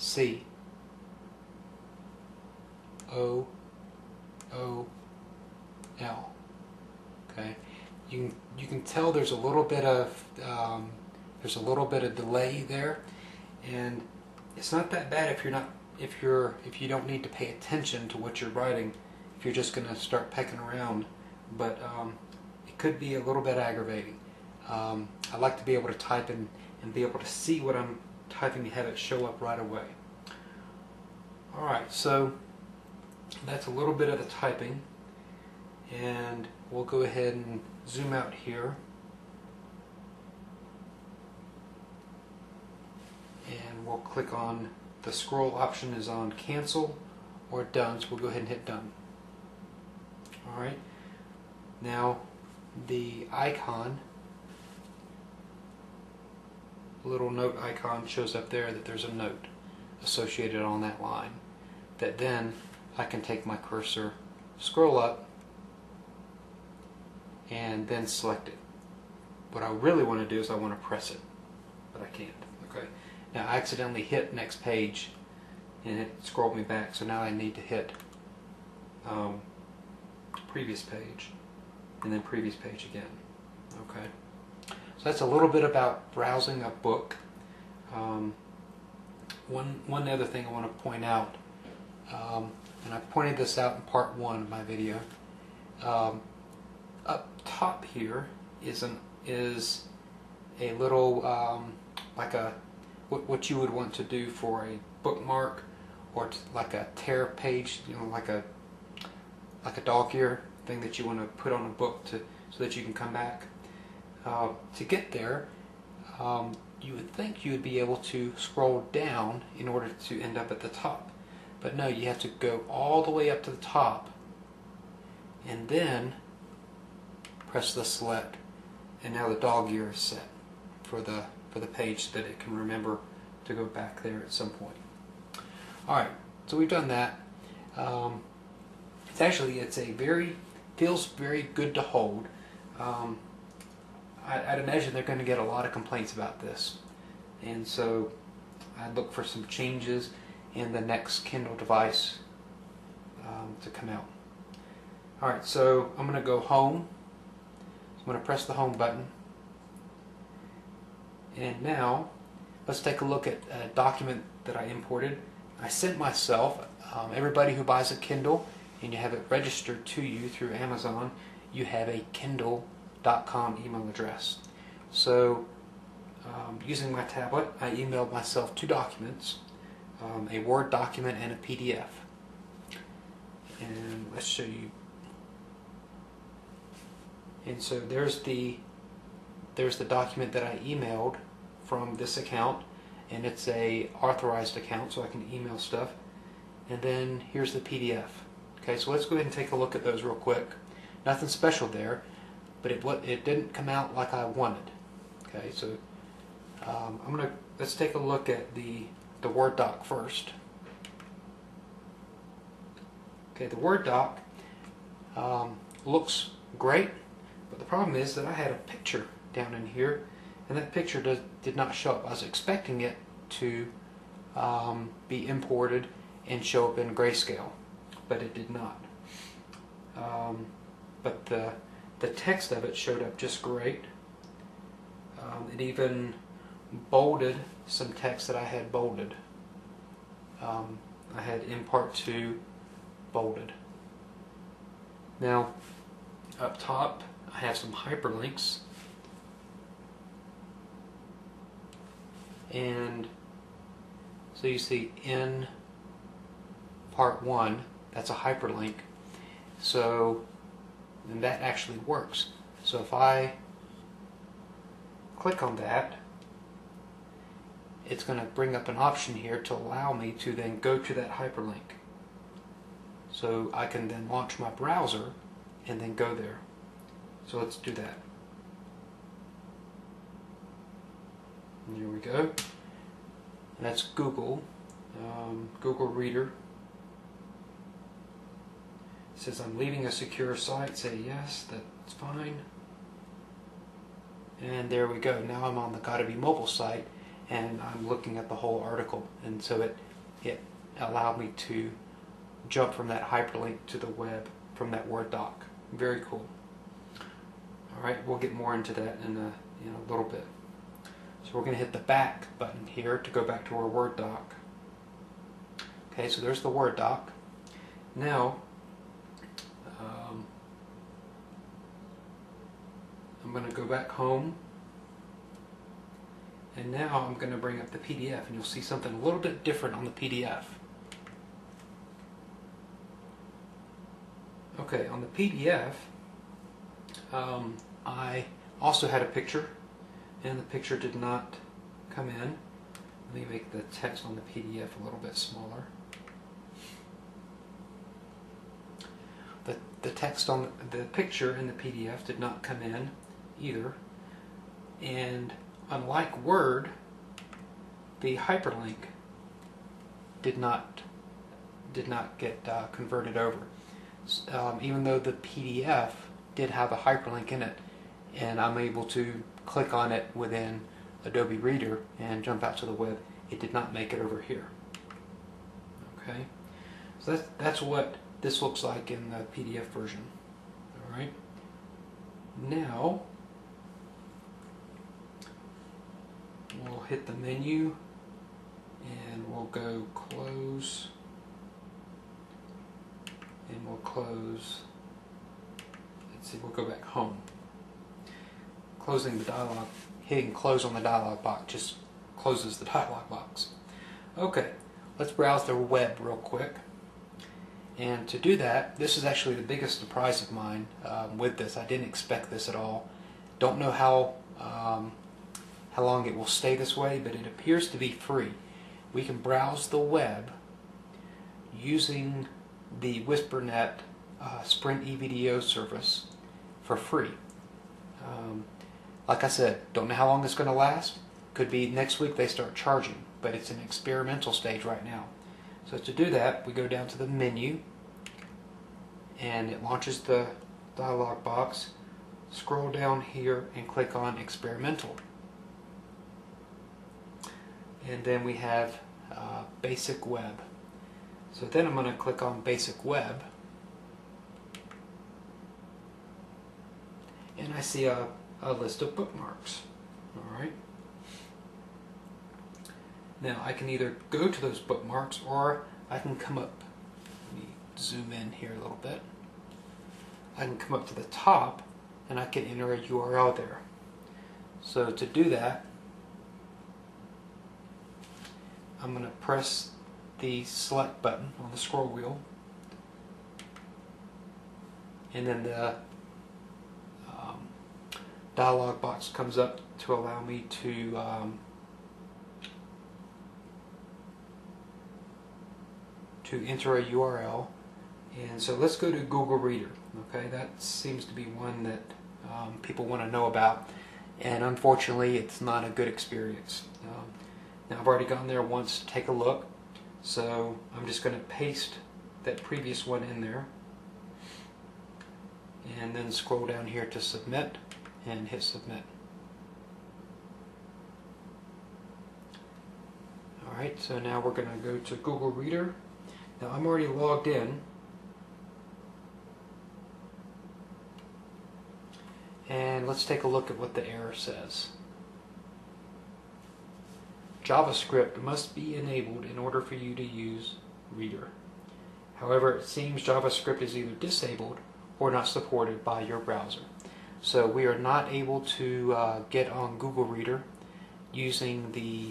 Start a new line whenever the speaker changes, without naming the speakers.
C O O L. Okay, you can tell there's a little bit of delay there, and it's not that bad if you don't need to pay attention to what you're writing, if you're just going to start pecking around, but it could be a little bit aggravating. I like to be able to type and be able to see what I'm typing and have it show up right away. Alright, so that's a little bit of the typing, and we'll go ahead and zoom out here, and we'll click on the scroll option is on cancel or done, so we'll go ahead and hit done. Alright, now the icon, little note icon, shows up there that there's a note associated on that line, that then I can take my cursor, scroll up, and then select it. What I really want to do is I want to press it, but I can't. Okay. Now I accidentally hit next page and it scrolled me back, so now I need to hit previous page and then previous page again. Okay. So that's a little bit about browsing a book. One other thing I want to point out, and I pointed this out in part 1 of my video. Up top here is a little like what you would want to do for a bookmark, or like a tear page, like a dog ear thing that you want to put on a book so that you can come back. To get there, you would think you would be able to scroll down in order to end up at the top, but no, you have to go all the way up to the top and then press the select, and now the dog ear is set for the page so that it can remember to go back there at some point. Alright, so we've done that. Feels very good to hold. I'd imagine they're going to get a lot of complaints about this, and so I'd look for some changes in the next Kindle device to come out. Alright, so I'm going to go home. I'm going to press the home button, and now let's take a look at a document that I imported. I sent myself, everybody who buys a Kindle and you have it registered to you through Amazon, you have a Kindle.com email address. So using my tablet, I emailed myself 2 documents, a Word document and a PDF. And let's show you. And so there's the document that I emailed from this account, and it's a authorized account, so I can email stuff. And then here's the PDF. Okay, so let's go ahead and take a look at those real quick. Nothing special there, but it didn't come out like I wanted. Okay, so let's take a look at the Word doc first. Okay, the Word doc looks great, but the problem is that I had a picture down in here, and that picture did not show up. I was expecting it to be imported and show up in grayscale, but it did not. But the text of it showed up just great. It even bolded some text that I had bolded. I had in part 2 bolded. Now, up top, I have some hyperlinks, and so you see in part 1, that's a hyperlink, so and that actually works. So if I click on that, it's going to bring up an option here to allow me to then go to that hyperlink. So I can then launch my browser and then go there. So let's do that. And here we go. And that's Google. Google Reader. It says I'm leaving a secure site. Say yes, that's fine. And there we go. Now I'm on the Gotta Be Mobile site, and I'm looking at the whole article, and so it allowed me to jump from that hyperlink to the web from that Word doc. Very cool. Alright, we'll get more into that in a little bit. So we're going to hit the back button here to go back to our Word doc. Okay, so there's the Word doc. Now, I'm going to go back home, and now I'm going to bring up the PDF, and you'll see something a little bit different on the PDF. Okay, on the PDF, I also had a picture, and the picture did not come in. Let me make the text on the PDF a little bit smaller. The text on the picture in the PDF did not come in either, and unlike Word, the hyperlink did not get converted over. Even though the PDF did have a hyperlink in it, and I'm able to click on it within Adobe Reader and jump out to the web, it did not make it over here. Okay, so that's what this looks like in the PDF version. Alright, now we'll hit the menu and we'll go close, and we'll close. Let's see, we'll go back home. Closing the dialog, hitting close on the dialog box just closes the dialog box. Okay, let's browse the web real quick. And to do that, this is actually the biggest surprise of mine with this. I didn't expect this at all. Don't know how long it will stay this way, but it appears to be free. We can browse the web using the WhisperNet Sprint eVideo service for free. Like I said, don't know how long it's going to last. Could be next week they start charging, but it's an experimental stage right now. So to do that, we go down to the menu, and it launches the dialog box. Scroll down here and click on Experimental. And then we have Basic Web. So then I'm going to click on Basic Web, and I see a list of bookmarks. Alright. Now I can either go to those bookmarks, or I can come up. Let me zoom in here a little bit. I can come up to the top and I can enter a URL there. So to do that, I'm going to press the select button on the scroll wheel, and then the dialog box comes up to allow me to enter a URL. And so let's go to Google Reader. Okay, that seems to be one that people want to know about, and unfortunately it's not a good experience. Now I've already gone there once to take a look, so I'm just going to paste that previous one in there, and then scroll down here to submit and hit submit. Alright, so now we're going to go to Google Reader. Now I'm already logged in, and let's take a look at what the error says. JavaScript must be enabled in order for you to use Reader. However, it seems JavaScript is either disabled or not supported by your browser. So we are not able to get on Google Reader using the